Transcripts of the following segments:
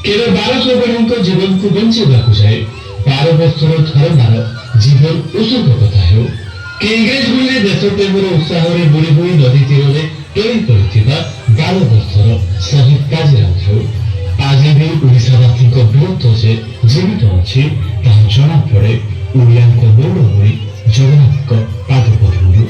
केवल 12 जीवन को बंचे रखुछाए 12 वर्षर थरनार जीवन उत्सर्ग कथा हो कि इंग्रेज गुले देशप्रेमर उत्साह बुड़ी बुड़ी नदी तीर में तैयारी करिथिबा 12 वर्षर शहीद काजी राउत हो आज भी ओडिशावासी वीरत्व से जीवित अच्छी जना पड़े ओडिया गौरवमयी जगन्नाथ पादपद्मरू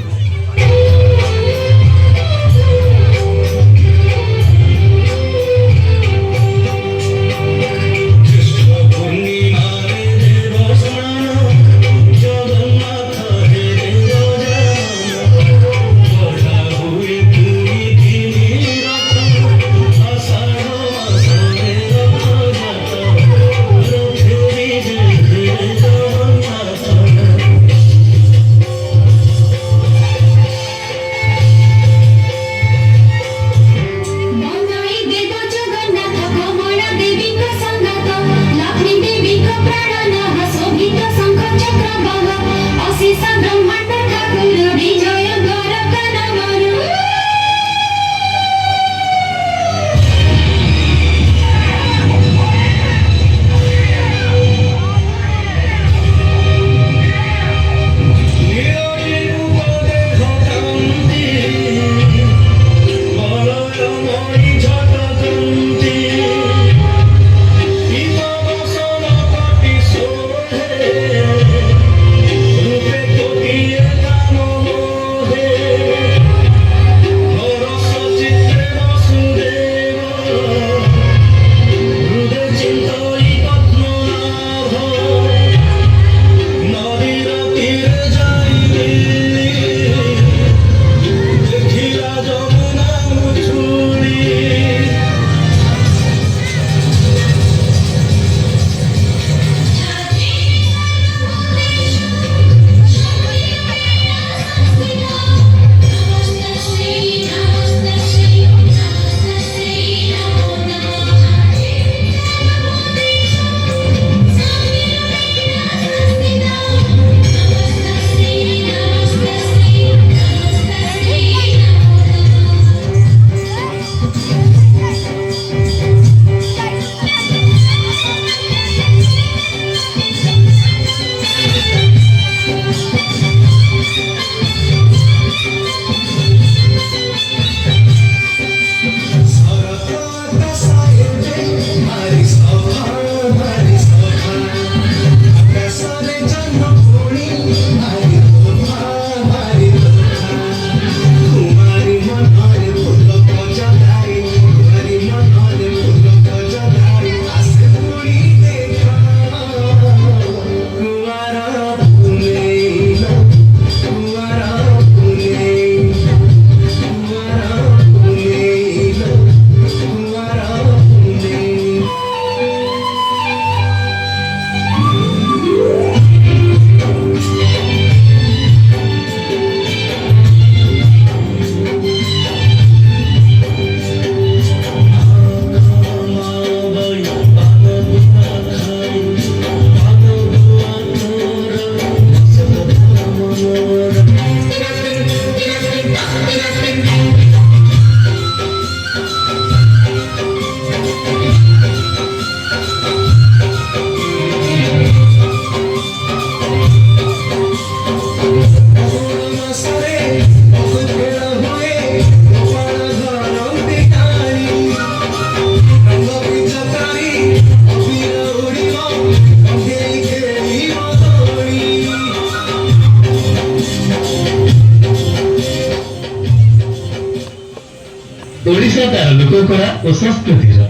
କଳା ଓ ସଂସ୍କୃତିର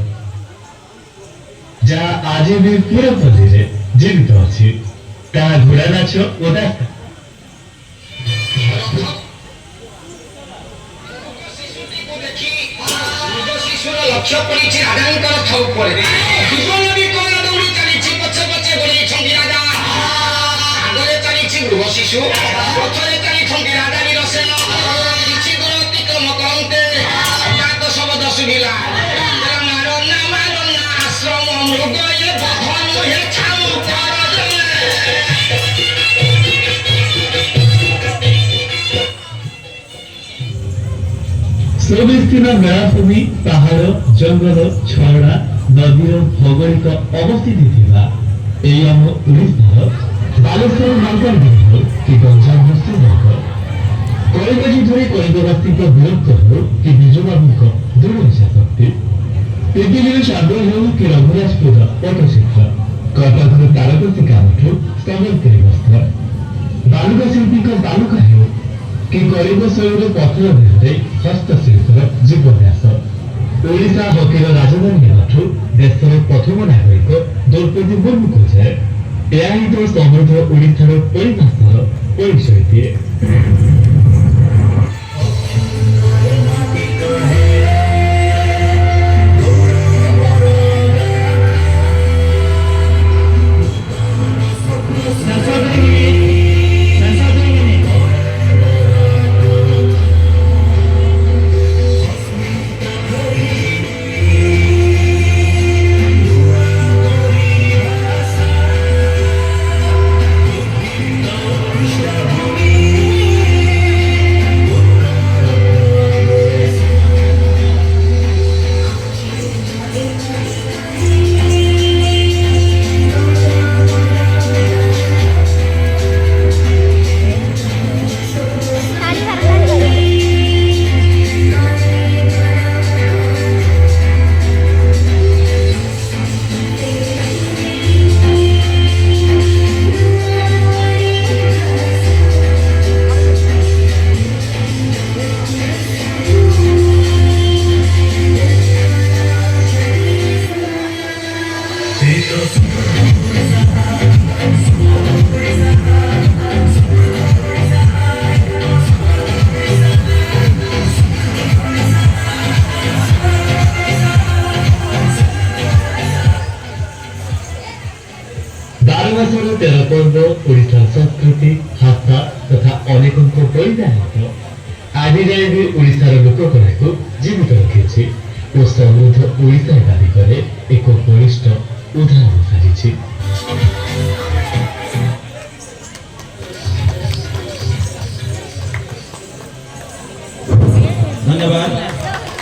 ଯାହା ଆଜି ବି ପୁରପଲ୍ଲୀରେ ଜୀବିତ ଅଛି ତାହା ଘୋଡ଼ା ନାଚ ଓ ଦାସ୍ତାନ। ଲକ୍ଷ୍ୟ ପଡ଼ିଛି ରାଜାଙ୍କର ଥଉ ଉପରେ ଜୀବନ ବି କଣ ଦୌଡ଼ି ଚାଲିଛି ପଛେ ପଛେ ଗୋଡ଼େଇଛନ୍ତି ରାଜା ଆଗରେ ଚାଲିଛି ଗୃହ ଶିଶୁ ପଛରେ ଚାଲିଛନ୍ତି ରାଜା ବୀରସେନ କିଛି ଦୂର ଅତିକ୍ରମ କରନ୍ତେ ହଠାତ୍ ଶବ୍ଦ ଶୁଭିଲା ମାରନା ଆଶ୍ରମ ମୃଗ ଏ ବଧ ନୁହେଁ ଛାଉ ସୁବିସ୍ତୀର୍ଣ୍ଣ ବେଳାଭୂମି ପାହାଡ଼ ଜଙ୍ଗଲ ଛଡ଼ା ନଦୀର ଭୌଗୋଳିକ ଅବସ୍ଥିତି ଥିବା ଏହି ଆମ ଓଡ଼ିଶାର ବାଲେଶ୍ୱର ମାଲକାନଗିରି ହେଉ କି ଗଞ୍ଜାମ ଶ୍ରୀନଗର କଳିଙ୍ଗ ଯୁଦ୍ଧରେ କଳିଙ୍ଗବାସୀଙ୍କ ବୀରତ୍ୱ ହେଉ କି ବିଜୁବାବୁଙ୍କ ଦୃଢ଼ ଇଚ୍ଛାଶକ୍ତି ପିପିଲିର ଶାଗ ହେଉ କି ରଘୁରାଜପୁର ପଟ୍ଟଚିତ୍ର କଟକର ତାରକସୀ କାମଠୁ ସମ୍ବଲପୁରୀ ବସ୍ତ୍ର ବାଲୁକା ଶିଳ୍ପୀଙ୍କ ବାଲୁକା ହେଉ କି କଳିଙ୍ଗ ଶୈଳୀର ପଥର ଦେହରେ ହସ୍ତଶିଳ୍ପର ଜୀବନ୍ୟାସ ଓଡ଼ିଶା ହକିର ରାଜଧାନୀ ହେବାଠୁ ଦେଶର ପ୍ରଥମ ନାଗରିକ ଦ୍ରୌପଦୀ ମୁର୍ମୁଙ୍କୁ ଯାଏ ଏହା ହିଁ ତ ସମୃଦ୍ଧ ଓଡ଼ିଶାର ପରିଭାଷାର ପରିଚୟ ଦିଏ। ବାରମାସର 13 ପର୍ବ ଓଡ଼ିଶାର ସଂସ୍କୃତି ଭାଷା ତଥା ଅନେକଙ୍କ ବଳିଦାନିତ ଆଜି ଯାଏ ବି ଓଡ଼ିଶାର ଲୋକକଳାକୁ ଜୀବିତ ରଖିଛି ଓ ସମୃଦ୍ଧ ଓଡ଼ିଶା ହେବା ଦିଗରେ ଏକ ବଳିଷ୍ଠ ଉଦାହରଣ ସାଜିଛି।